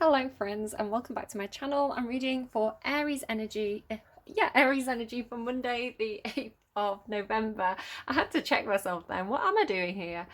Hello friends and welcome back to my channel. I'm reading for Aries Energy. Aries Energy for Monday the 8th of November. I had to check myself then. What am I doing here?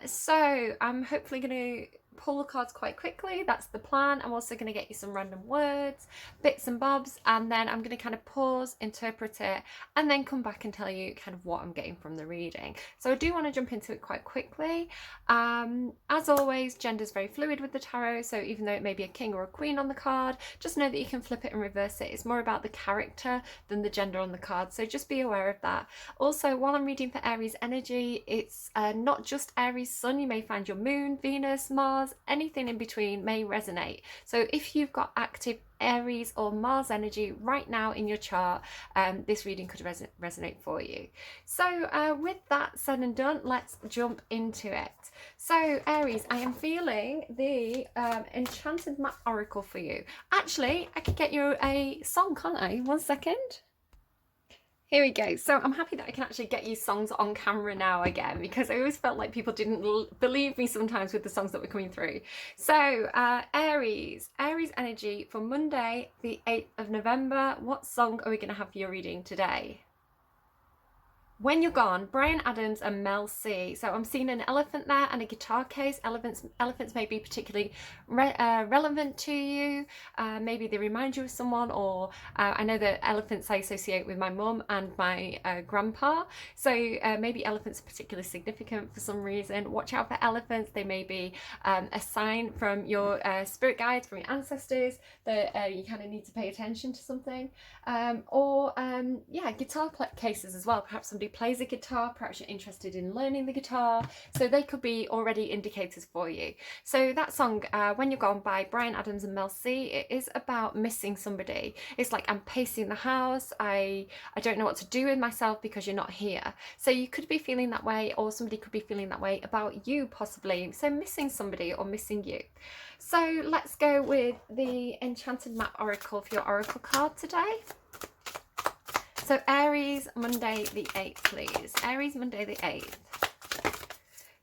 So I'm hopefully going to pull the cards quite quickly. That's the plan. I'm also going to get you some random words, bits and bobs, and then I'm going to kind of pause, interpret it, and then come back and tell you kind of what I'm getting from the reading. So I do want to jump into it quite quickly. As always, gender is very fluid with the tarot, so even though it may be a king or a queen on the card, just know that you can flip it and reverse it. It's more about the character than the gender on the card, so just be aware of that. Also, while I'm reading for Aries energy, it's not just Aries sun. You may find your moon, Venus, Mars, anything in between may resonate. So if you've got active Aries or Mars energy right now in your chart, this reading could resonate for you. So with that said and done, let's jump into it. So Aries, I am feeling the Enchanted Map Oracle for you. Actually, I could get you a song, can't I? 1 second. Here we go. So I'm happy that I can actually get you songs on camera now again, because I always felt like people didn't believe me sometimes with the songs that were coming through. So Aries energy for Monday the 8th of November. What song are we going to have for your reading today? When You're Gone, Bryan Adams and Mel C. So I'm seeing an elephant there and a guitar case. Elephants may be particularly relevant to you. Maybe they remind you of someone, or I know that elephants I associate with my mum and my grandpa. So maybe elephants are particularly significant for some reason. Watch out for elephants. They may be a sign from your spirit guides, from your ancestors, that you kind of need to pay attention to something. Guitar cases as well. Perhaps somebody plays a guitar, perhaps you're interested in learning the guitar, so they could be already indicators for you. So that song, When You're Gone by Bryan Adams and Mel C, it is about missing somebody. It's like, I'm pacing the house, I don't know what to do with myself because you're not here. So you could be feeling that way, or somebody could be feeling that way about you possibly. So missing somebody or missing you. So let's go with the Enchanted Map Oracle for your Oracle card today. So Aries, Monday the 8th, please. Aries, Monday the 8th.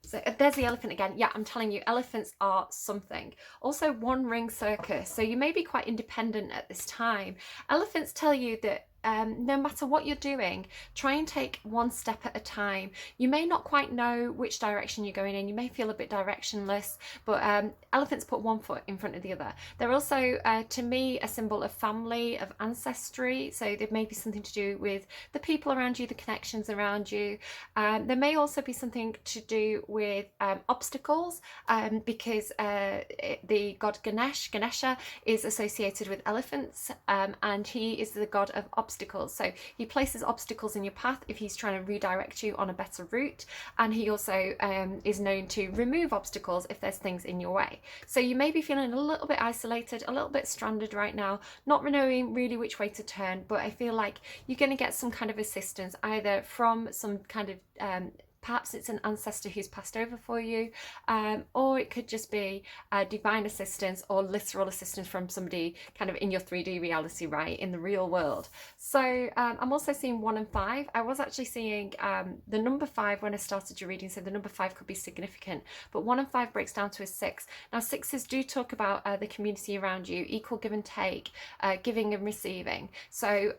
So there's the elephant again. Yeah, I'm telling you, elephants are something. Also, one ring circus. So you may be quite independent at this time. Elephants tell you that no matter what you're doing, try and take one step at a time. You may not quite know which direction you're going in. You may feel a bit directionless, but elephants put one foot in front of the other. They're also, to me, a symbol of family, of ancestry. So there may be something to do with the people around you, the connections around you. There may also be something to do with obstacles, because the god Ganesha is associated with elephants, and he is the god of obstacles. So he places obstacles in your path if he's trying to redirect you on a better route, and he also is known to remove obstacles if there's things in your way. So you may be feeling a little bit isolated, a little bit stranded right now, not knowing really which way to turn, but I feel like you're going to get some kind of assistance, either from some kind of perhaps it's an ancestor who's passed over for you, or it could just be divine assistance or literal assistance from somebody kind of in your 3D reality, right, in the real world. So I'm also seeing 1 and 5. I was actually seeing the number 5 when I started your reading, so the number 5 could be significant, but 1 and 5 breaks down to a 6. Now 6s do talk about the community around you, equal give and take, giving and receiving. So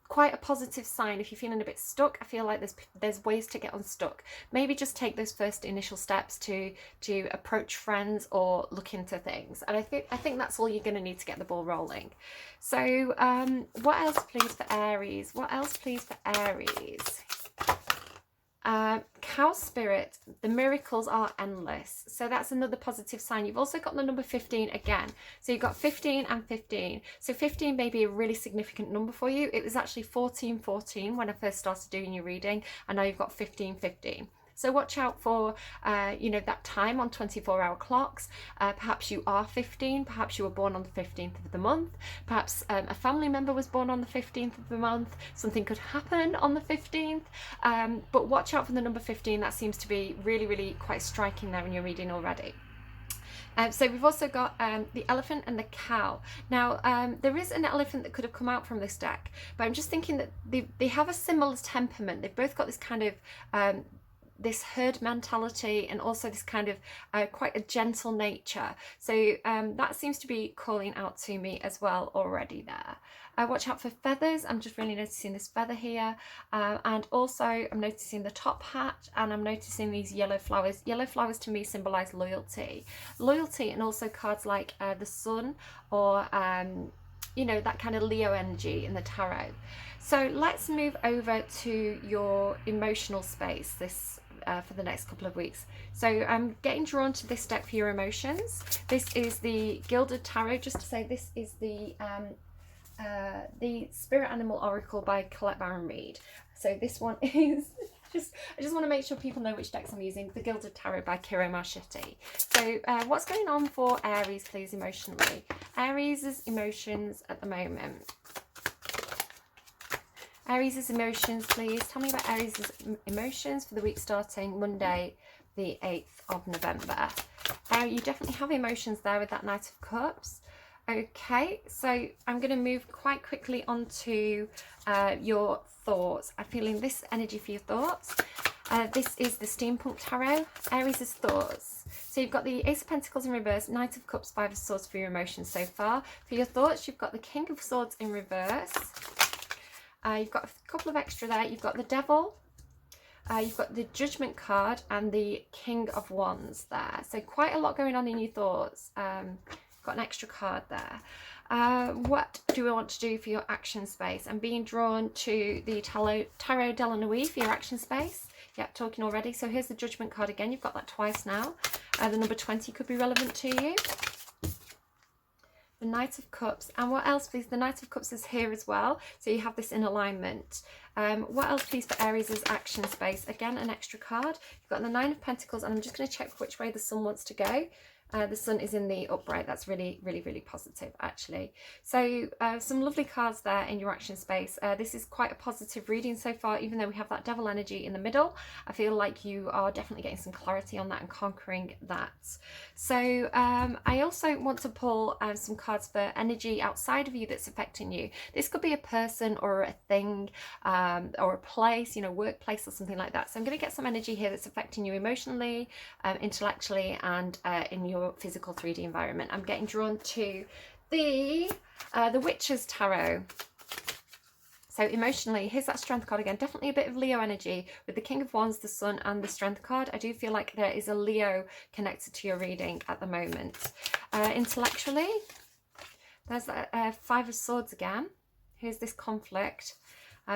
quite a positive sign. If you're feeling a bit stuck, I feel like there's ways to get unstuck. Maybe just take those first initial steps to approach friends or look into things, and I think that's all you're going to need to get the ball rolling. So what else please for Aries? What else please for Aries? Cow spirit, the miracles are endless. So that's another positive sign. You've also got the number 15 again. So you've got 15 and 15. So 15 may be a really significant number for you. It was actually 1414 when I first started doing your reading, and now you've got 1515. So watch out for, that time on 24-hour clocks. Perhaps you are 15. Perhaps you were born on the 15th of the month. Perhaps a family member was born on the 15th of the month. Something could happen on the 15th. But watch out for the number 15. That seems to be really, really quite striking there in your reading already. So we've also got the elephant and the cow. Now, there is an elephant that could have come out from this deck, but I'm just thinking that they have a similar temperament. They've both got this kind of this herd mentality, and also this kind of quite a gentle nature. So that seems to be calling out to me as well already there. Watch out for feathers. I'm just really noticing this feather here, and also I'm noticing the top hat, and I'm noticing these yellow flowers. Yellow flowers to me symbolize loyalty, and also cards like the sun, or you know, that kind of Leo energy in the tarot. So let's move over to your emotional space this for the next couple of weeks. So I'm getting drawn to this deck for your emotions. This is the Gilded Tarot. Just to say, this is the Spirit Animal Oracle by Colette Baron Reid. So this one is I just want to make sure people know which decks I'm using. The Gilded Tarot by Kiro Marchetti. So what's going on for Aries, please, emotionally? Aries' emotions at the moment. Aries' emotions, please. Tell me about Aries' emotions for the week starting Monday, the 8th of November. You definitely have emotions there with that Knight of Cups. Okay, so I'm going to move quite quickly onto your thoughts. I'm feeling this energy for your thoughts. This is the Steampunk Tarot, Aries' thoughts. So you've got the Ace of Pentacles in reverse, Knight of Cups, Five of Swords for your emotions so far. For your thoughts, you've got the King of Swords in reverse. You've got a couple of extra there. You've got the Devil. You've got the Judgment card and the King of Wands there. So quite a lot going on in your thoughts. Got an extra card there. What do we want to do for your action space? I'm being drawn to the Tarot de la Nuit for your action space. Yep, talking already. So here's the Judgment card again. You've got that twice now. The number 20 could be relevant to you. The Knight of Cups. And what else, please? The Knight of Cups is here as well. So you have this in alignment. What else, please, for Aries' action space? Again, an extra card. You've got the Nine of Pentacles, and I'm just going to check which way the sun wants to go. The sun is in the upright. That's really, really, really positive, actually. So some lovely cards there in your action space. This is quite a positive reading so far, even though we have that devil energy in the middle. I feel like you are definitely getting some clarity on that and conquering that. So I also want to pull some cards for energy outside of you that's affecting you. This could be a person or a thing or a place, you know, workplace or something like that. So I'm going to get some energy here that's affecting you emotionally, intellectually, and in your physical 3D environment. I'm getting drawn to the Witch's Tarot. So emotionally, here's that Strength card again. Definitely a bit of Leo energy with the King of Wands, the Sun, and the Strength card. I do feel like there is a Leo connected to your reading at the moment. Intellectually, there's that Five of Swords again. Here's this conflict.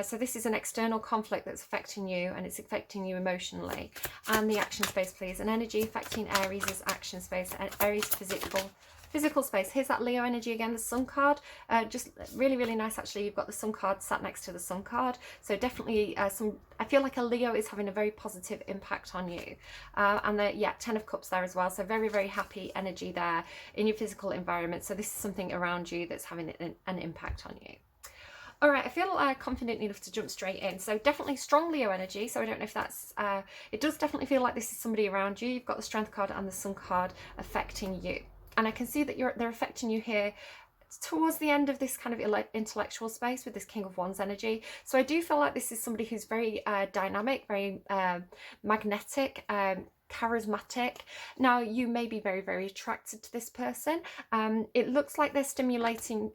So this is an external conflict that's affecting you, and it's affecting you emotionally. And the action space, please. An energy affecting Aries' action space, and Aries' physical space. Here's that Leo energy again, the Sun card. Just really, really nice, actually. You've got the Sun card sat next to the Sun card. So definitely I feel like a Leo is having a very positive impact on you. And the, Ten of Cups there as well. So very, very happy energy there in your physical environment. So this is something around you that's having an impact on you. All right, I feel confident enough to jump straight in. So definitely strong Leo energy. So I don't know if that's, it does definitely feel like this is somebody around you. You've got the Strength card and the Sun card affecting you. And I can see that they're affecting you here towards the end of this kind of intellectual space with this King of Wands energy. So I do feel like this is somebody who's very dynamic, very magnetic, charismatic. Now you may be very, very attracted to this person. It looks like they're stimulating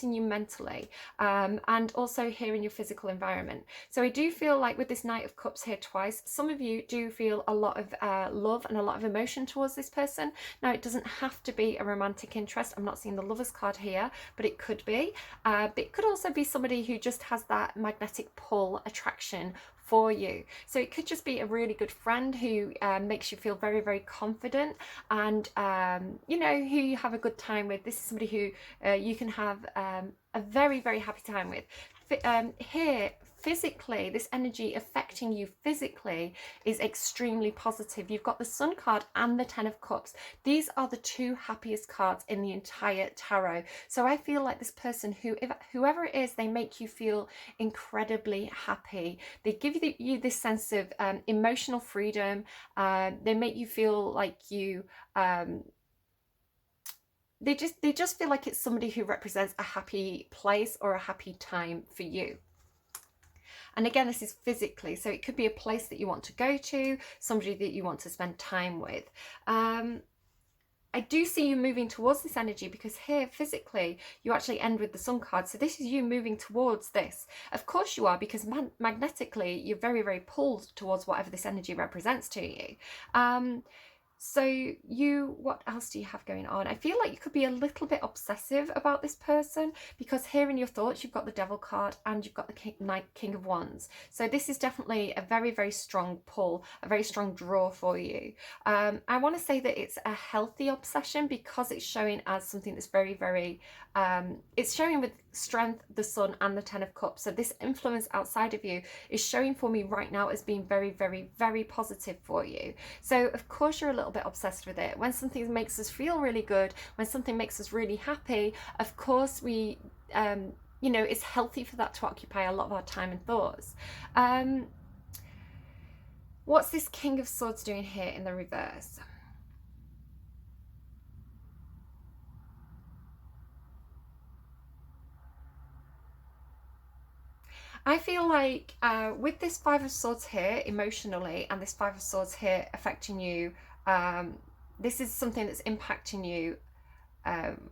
you mentally, and also here in your physical environment. So I do feel like with this Knight of Cups here twice, some of you do feel a lot of love and a lot of emotion towards this person. Now it doesn't have to be a romantic interest. I'm not seeing the Lovers card here, but it could be. But it could also be somebody who just has that magnetic pull attraction for you. So it could just be a really good friend who makes you feel very, very confident, and you know, who you have a good time with. This is somebody who you can have a very, very happy time with. Here physically, this energy affecting you physically is extremely positive. You've got the Sun card and the Ten of Cups. These are the two happiest cards in the entire tarot. So I feel like this person, whoever it is, they make you feel incredibly happy. They give you this sense of emotional freedom. They make you feel like you they just feel like it's somebody who represents a happy place or a happy time for you. And again, this is physically, so it could be a place that you want to go to, somebody that you want to spend time with. I do see you moving towards this energy, because here physically you actually end with the Sun card. So this is you moving towards this. Of course you are, because magnetically you're very, very pulled towards whatever this energy represents to you. So what else do you have going on? I feel like you could be a little bit obsessive about this person, because here in your thoughts, you've got the Devil card and you've got the King of Wands. So this is definitely a very, very strong pull, a very strong draw for you. I want to say that it's a healthy obsession, because it's showing as something that's very, very, it's showing with strength, the Sun and the Ten of Cups. So this influence outside of you is showing for me right now as being very, very, very positive for you. So of course you're a little bit obsessed with it. When something makes us feel really good, when something makes us really happy, of course we, you know, it's healthy for that to occupy a lot of our time and thoughts. What's this King of Swords doing here in the reverse? I feel like with this Five of Swords here emotionally, and this Five of Swords here affecting you, this is something that's impacting you.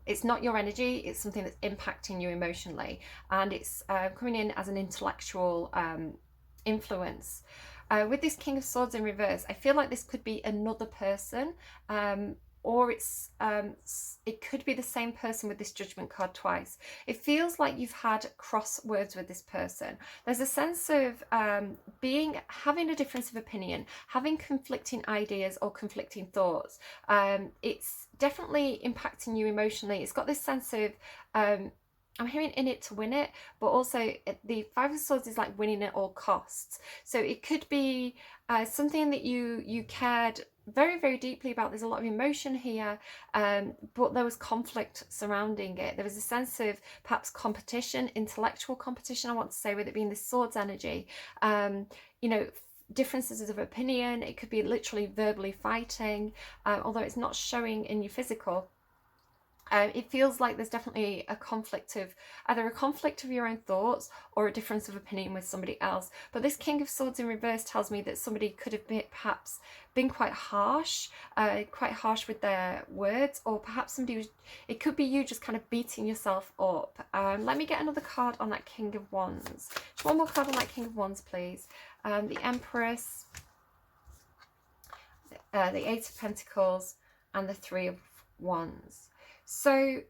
It's not your energy, it's something that's impacting you emotionally, and it's coming in as an intellectual influence. With this King of Swords in reverse, I feel like this could be another person, or it could be the same person with this Judgment card twice. It feels like you've had cross words with this person. There's a sense of having a difference of opinion, having conflicting ideas or conflicting thoughts. It's definitely impacting you emotionally. It's got this sense of I'm hearing in it to win it, but also the Five of Swords is like winning at all costs. So it could be something that you cared very, very deeply about. There's a lot of emotion here, but there was conflict surrounding it. There was a sense of perhaps competition, intellectual competition, I want to say, with it being this Swords energy. You know, differences of opinion. It could be literally verbally fighting, although it's not showing in your physical. It feels like there's definitely a conflict of either a conflict of your own thoughts or a difference of opinion with somebody else. But this King of Swords in reverse tells me that somebody could have perhaps been quite harsh with their words, or perhaps it could be you just kind of beating yourself up. Let me get another card on that King of Wands. Just one more card on that King of Wands, please. The Empress, the Eight of Pentacles, and the Three of Wands. So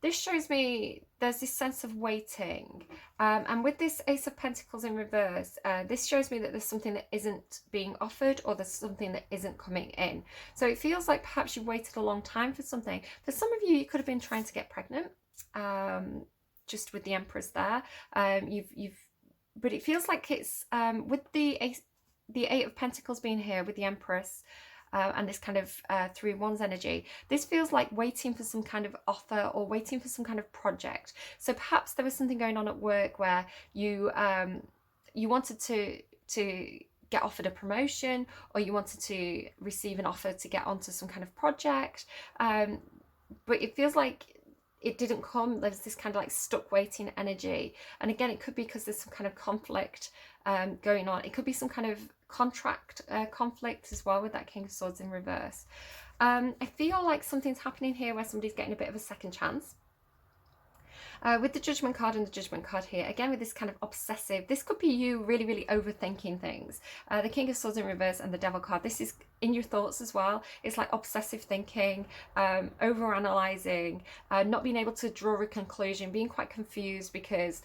this shows me there's this sense of waiting, and with this Ace of Pentacles in reverse, this shows me that there's something that isn't being offered, or there's something that isn't coming in. So it feels like perhaps you've waited a long time for something. For some of you, you could have been trying to get pregnant, just with the Empress there. But it feels like it's with the Eight of Pentacles being here with the Empress. And this kind of Three of Wands energy, this feels like waiting for some kind of offer or waiting for some kind of project. So perhaps there was something going on at work where you wanted to get offered a promotion, or you wanted to receive an offer to get onto some kind of project, but it feels like it didn't come. There's this kind of like stuck waiting energy, and again, it could be because there's some kind of conflict going on. It could be some kind of contract conflict as well with that King of Swords in reverse. I feel like something's happening here where somebody's getting a bit of a second chance. With the Judgment card and the Judgment card here, again with this kind of obsessive, this could be you really, really overthinking things. The King of Swords in reverse and the Devil card, this is in your thoughts as well. It's like obsessive thinking, over-analysing, not being able to draw a conclusion, being quite confused because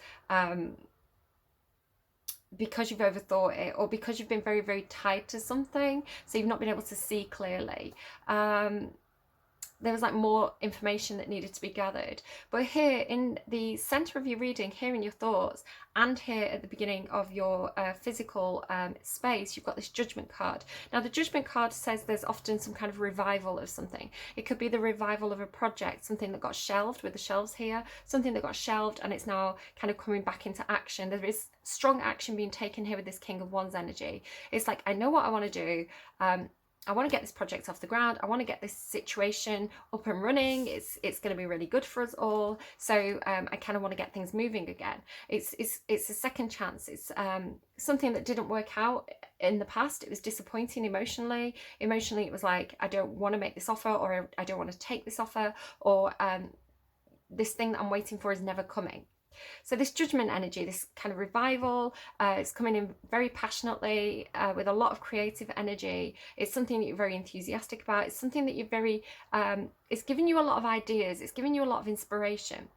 you've overthought it, or because you've been very, very tied to something, so you've not been able to see clearly. There was like more information that needed to be gathered. But here in the center of your reading, here in your thoughts, and here at the beginning of your physical space, you've got this Judgment card. Now the Judgment card says there's often some kind of revival of something. It could be the revival of a project, something that got shelved with the shelves here, something that got shelved and it's now kind of coming back into action. There is strong action being taken here with this King of Wands energy. It's like, I know what I want to do. I want to get this project off the ground. I want to get this situation up and running. It's going to be really good for us all. So I kind of want to get things moving again. It's a second chance. It's something that didn't work out in the past. It was disappointing emotionally. Emotionally, it was like, I don't want to make this offer, or I don't want to take this offer, or this thing that I'm waiting for is never coming. So this judgment energy, this kind of revival, it's coming in very passionately with a lot of creative energy. It's something that you're very enthusiastic about. It's something that you're very, it's giving you a lot of ideas. It's giving you a lot of inspiration.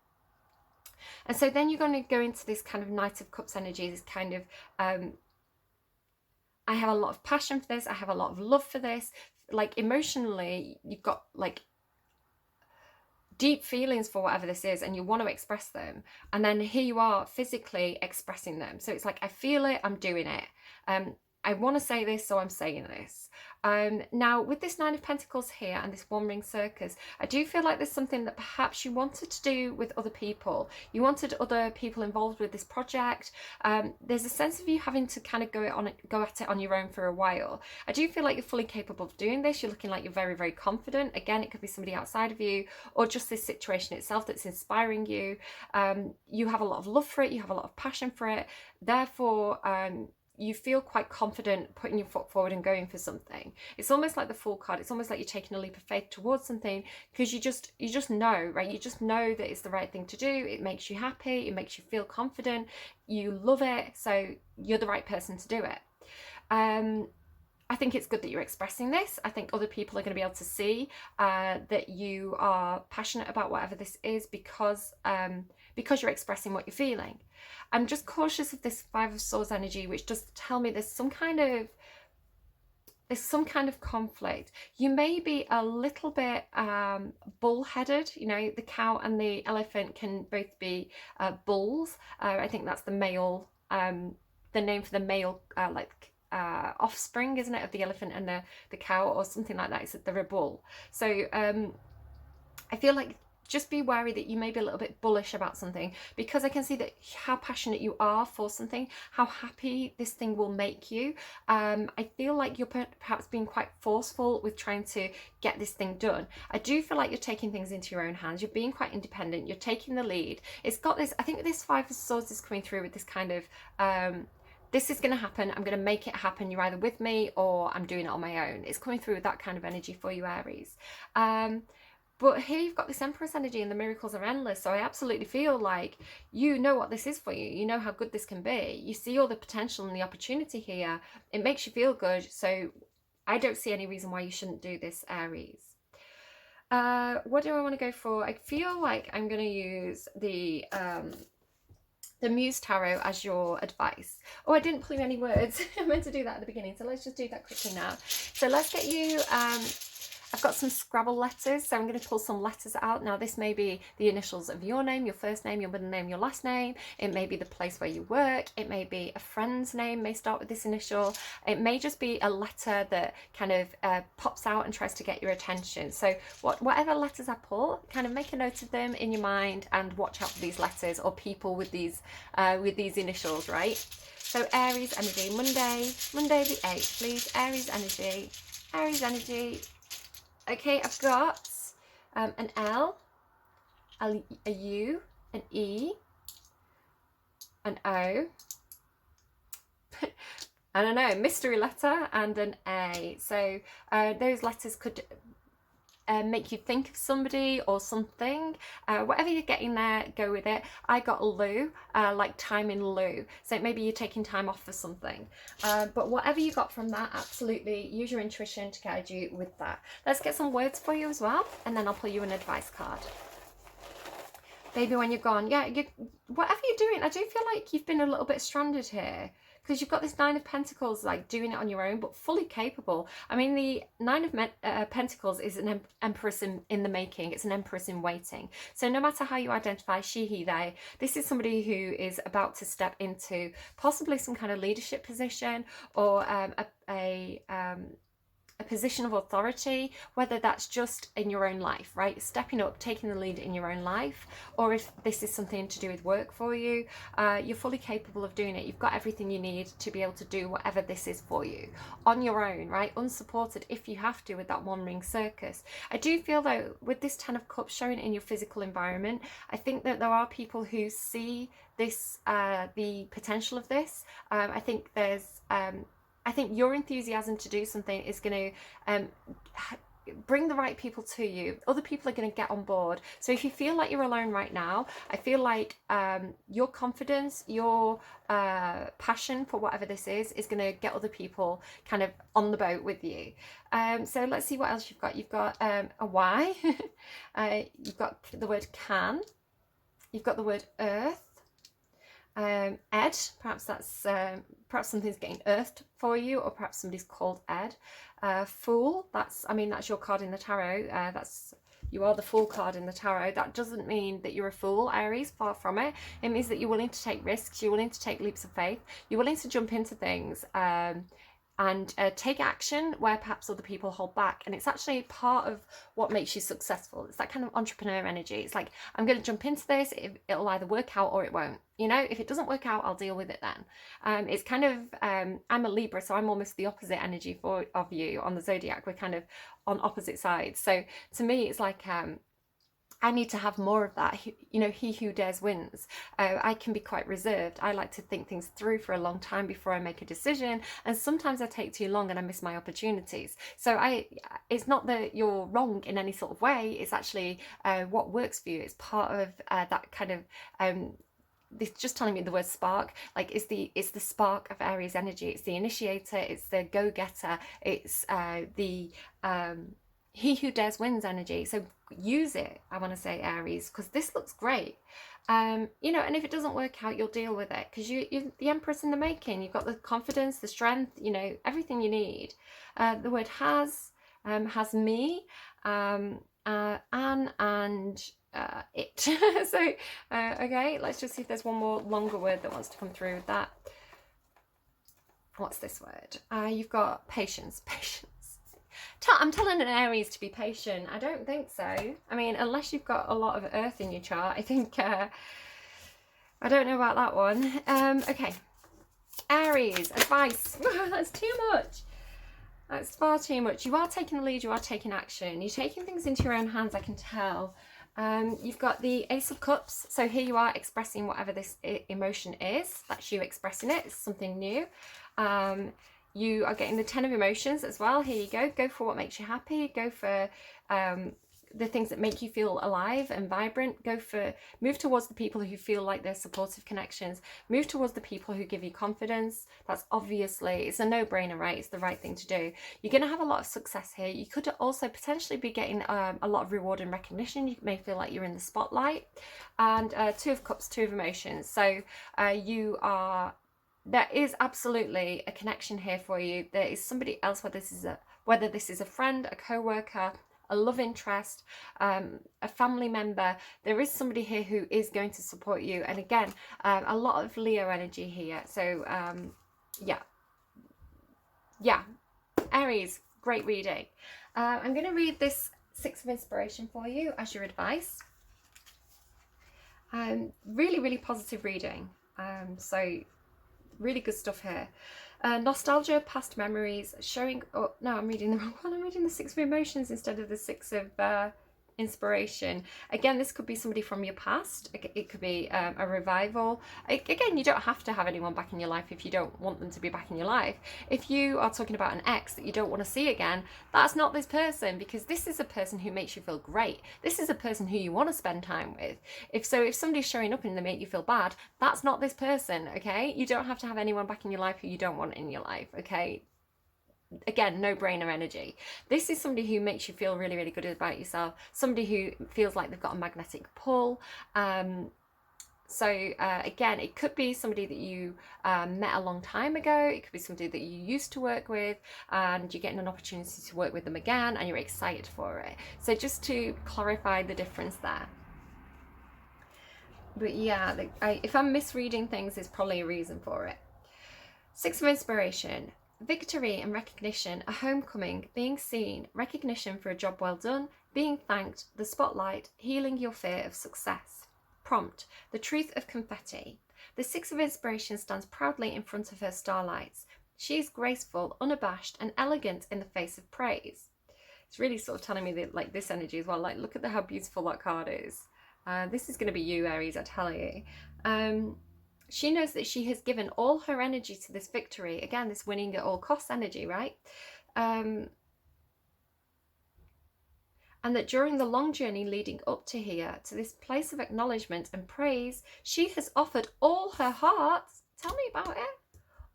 And so then you're going to go into this kind of Knight of Cups energy, this kind of, I have a lot of passion for this. I have a lot of love for this. Like emotionally, you've got like deep feelings for whatever this is, and you want to express them, and then here you are physically expressing them. So it's like, I feel it, I'm doing it. I want to say this, so I'm saying this. Now, with this Nine of Pentacles here and this One Ring Circus, I do feel like there's something that perhaps you wanted to do with other people. You wanted other people involved with this project. There's a sense of you having to kind of go at it on your own for a while. I do feel like you're fully capable of doing this. You're looking like you're very, very confident. Again, it could be somebody outside of you, or just this situation itself that's inspiring you. You have a lot of love for it. You have a lot of passion for it. Therefore, you feel quite confident putting your foot forward and going for something. It's almost like the Fool card. It's almost like you're taking a leap of faith towards something, because you just know, right? You just know that it's the right thing to do. It makes you happy. It makes you feel confident. You love it. So you're the right person to do it. I think it's good that you're expressing this. I think other people are going to be able to see that you are passionate about whatever this is, because you're expressing what you're feeling. I'm just cautious of this Five of Swords energy, which does tell me there's some kind of conflict. You may be a little bit bullheaded. You know, the cow and the elephant can both be bulls. I think that's the male, the name for the male, offspring, isn't it, of the elephant and the cow, or something like that. It's they're a bull. So I feel like just be wary that you may be a little bit bullish about something, because I can see that how passionate you are for something, how happy this thing will make you. I feel like you're perhaps being quite forceful with trying to get this thing done. I do feel like you're taking things into your own hands. You're being quite independent. You're taking the lead. It's got this, I think this Five of Swords is coming through with this kind of, this is going to happen. I'm going to make it happen. You're either with me or I'm doing it on my own. It's coming through with that kind of energy for you, Aries. But here you've got this Empress energy, and the miracles are endless. So I absolutely feel like you know what this is for you. You know how good this can be. You see all the potential and the opportunity here. It makes you feel good. So I don't see any reason why you shouldn't do this, Aries. What do I want to go for? I feel like I'm going to use the Muse Tarot as your advice. Oh, I didn't pull you any words. I meant to do that at the beginning. So let's just do that quickly now. So let's get you... I've got some Scrabble letters, so I'm going to pull some letters out. Now, this may be the initials of your name, your first name, your middle name, your last name. It may be the place where you work. It may be a friend's name, may start with this initial. It may just be a letter that kind of pops out and tries to get your attention. So whatever letters I pull, kind of make a note of them in your mind and watch out for these letters or people with these initials, right? So Aries energy, Monday the 8th, please. Aries energy. Okay, I've got an L, a U, an E, an O, I don't know, mystery letter, and an A. So those letters could make you think of somebody or something. Whatever you're getting there, go with it. I got lieu, like time in lieu. So maybe you're taking time off for something. But whatever you got from that, absolutely use your intuition to guide you with that. Let's get some words for you as well, and then I'll pull you an advice card. Baby, when you're gone, yeah, whatever you're doing, I do feel like you've been a little bit stranded here, because you've got this Nine of Pentacles, like doing it on your own, but fully capable. I mean, the Nine of Pentacles is an empress in the making. It's an empress in waiting. So no matter how you identify, she, he, they, this is somebody who is about to step into possibly some kind of leadership position, or a a position of authority, whether that's just in your own life, right? Stepping up, taking the lead in your own life, or if this is something to do with work for you, you're fully capable of doing it. You've got everything you need to be able to do whatever this is for you on your own, right? Unsupported if you have to with that one ring circus. I do feel though, with this 10 of Cups showing in your physical environment, I think that there are people who see this, the potential of this. I think there's, I think your enthusiasm to do something is going to bring the right people to you. Other people are going to get on board. So if you feel like you're alone right now, I feel like your confidence, your passion for whatever this is going to get other people kind of on the boat with you. So let's see what else you've got. You've got a Y. You've got the word can. You've got the word earth. Ed, perhaps that's perhaps something's getting earthed for you, or perhaps somebody's called Ed. Fool, that's your card in the tarot. You are the Fool card in the tarot. That doesn't mean that you're a fool, Aries, far from it. It means that you're willing to take risks, you're willing to take leaps of faith, you're willing to jump into things and take action where perhaps other people hold back. And it's actually part of what makes you successful. It's that kind of entrepreneur energy. It's like, I'm going to jump into this. It'll either work out or it won't. You know, if it doesn't work out, I'll deal with it then. It's kind of, I'm a Libra, so I'm almost the opposite energy of you on the zodiac. We're kind of on opposite sides. So to me, it's like, I need to have more of that. You know, he who dares wins. I can be quite reserved. I like to think things through for a long time before I make a decision. And sometimes I take too long and I miss my opportunities. So it's not that you're wrong in any sort of way. It's actually what works for you. It's part of that kind of, this just telling me the word spark, like it's the spark of Aries energy. It's the initiator. It's the go-getter. It's the he who dares wins energy. So use it, I want to say, Aries, because this looks great. You know, and if it doesn't work out, you'll deal with it, because you're the Empress in the making. You've got the confidence, the strength, you know, everything you need. The word has me, Anne, and it. So okay, let's just see if there's one more longer word that wants to come through with that. What's this word? You've got patience. I'm telling an Aries to be patient. I don't think so. I mean, unless you've got a lot of earth in your chart, I think, I don't know about that one. Okay, Aries, advice. That's too much. That's far too much. You are taking the lead, you are taking action. You're taking things into your own hands, I can tell. You've got the Ace of Cups. So here you are expressing whatever this emotion is. That's you expressing it. It's something new. You are getting the 10 of Emotions as well. Here you go. Go for what makes you happy. Go for the things that make you feel alive and vibrant. Move towards the people who feel like they're supportive connections. Move towards the people who give you confidence. That's obviously, it's a no-brainer, right? It's the right thing to do. You're going to have a lot of success here. You could also potentially be getting a lot of reward and recognition. You may feel like you're in the spotlight. And 2 of Cups, 2 of Emotions. So there is absolutely a connection here for you. There is somebody else, whether this is a friend, a co-worker, a love interest, a family member. There is somebody here who is going to support you. And again, a lot of Leo energy here. So yeah, Aries, great reading. I'm going to read this 6 of Inspiration for you as your advice. Really, really positive reading. So really good stuff here. Nostalgia, past memories, showing... Oh, no, I'm reading the wrong one. I'm reading the 6 of Emotions instead of the 6 of Inspiration. Again, this could be somebody from your past. It could be a revival. Again, you don't have to have anyone back in your life if you don't want them to be back in your life. If you are talking about an ex that you don't want to see again, that's not this person, because this is a person who makes you feel great. This is a person who you want to spend time with. If somebody's showing up and they make you feel bad, that's not this person, okay? You don't have to have anyone back in your life who you don't want in your life, okay? Again, no-brainer energy. This is somebody who makes you feel really, really good about yourself. Somebody who feels like they've got a magnetic pull. So again, it could be somebody that you met a long time ago. It could be somebody that you used to work with and you're getting an opportunity to work with them again and you're excited for it. So just to clarify the difference there. But yeah, if I'm misreading things, there's probably a reason for it. 6 of Inspiration. victory and recognition, a homecoming, being seen, recognition for a job well done, being thanked, the spotlight, healing your fear of success. Prompt, the truth of confetti. The Six of Inspiration stands proudly in front of her starlights. She is graceful, unabashed, and elegant in the face of praise. It's really sort of telling me that, like, this energy as well. Like, look at how beautiful that card is. This is going to be you, Aries, I tell you. She knows that she has given all her energy to this victory. Again, this winning at all costs energy, right? And that during the long journey leading up to here, to this place of acknowledgement and praise, she has offered all her heart. Tell me about it.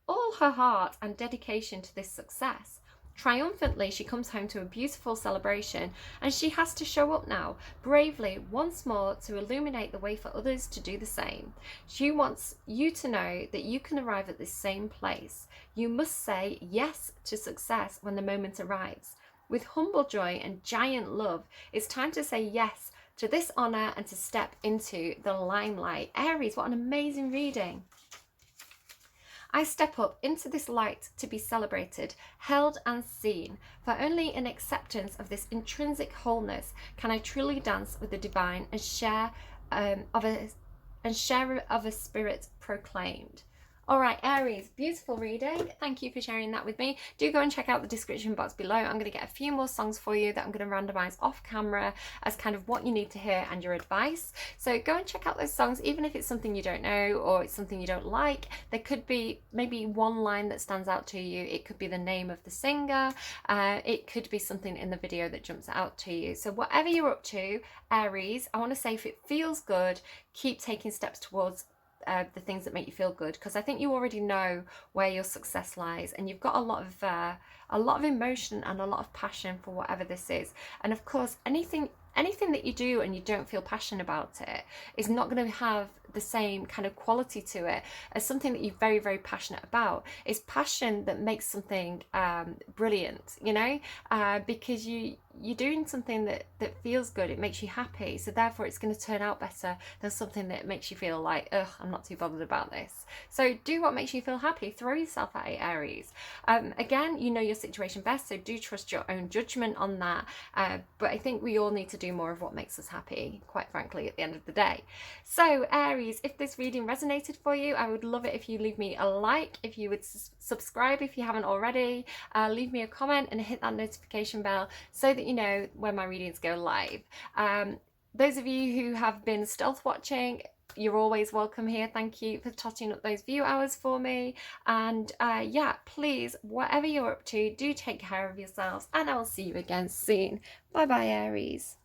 All her heart and dedication to this success. Triumphantly, she comes home to a beautiful celebration, and she has to show up now, bravely, once more, to illuminate the way for others to do the same. She wants you to know that you can arrive at this same place. You must say yes to success when the moment arrives. With humble joy and giant love, it's time to say yes to this honor and to step into the limelight. Aries, what an amazing reading. I step up into this light to be celebrated, held and seen, for only in acceptance of this intrinsic wholeness can I truly dance with the divine and share of a spirit proclaimed. All right, Aries, beautiful reading. Thank you for sharing that with me. Do go and check out the description box below. I'm going to get a few more songs for you that I'm going to randomize off camera as kind of what you need to hear and your advice. So go and check out those songs, even if it's something you don't know or it's something you don't like. There could be maybe one line that stands out to you. It could be the name of the singer. It could be something in the video that jumps out to you. So whatever you're up to, Aries, I want to say if it feels good, keep taking steps towards the things that make you feel good, because I think you already know where your success lies, and you've got a lot of emotion and a lot of passion for whatever this is. And of course, anything that you do and you don't feel passionate about it is not going to have the same kind of quality to it as something that you're very, very passionate about. It's passion that makes something brilliant, you know, because you're doing something that feels good, it makes you happy, so therefore it's going to turn out better than something that makes you feel like, ugh, I'm not too bothered about this. So do what makes you feel happy. Throw yourself at it, Aries. Again, you know your situation best, so do trust your own judgment on that, but I think we all need to do more of what makes us happy, quite frankly, at the end of the day. So Aries, if this reading resonated for you, I would love it if you leave me a like, if you would subscribe if you haven't already, leave me a comment and hit that notification bell so that you know when my readings go live. Those of you who have been stealth watching, you're always welcome here. Thank you for totting up those view hours for me. And yeah, please, whatever you're up to, do take care of yourselves, and I will see you again soon. Bye bye, Aries.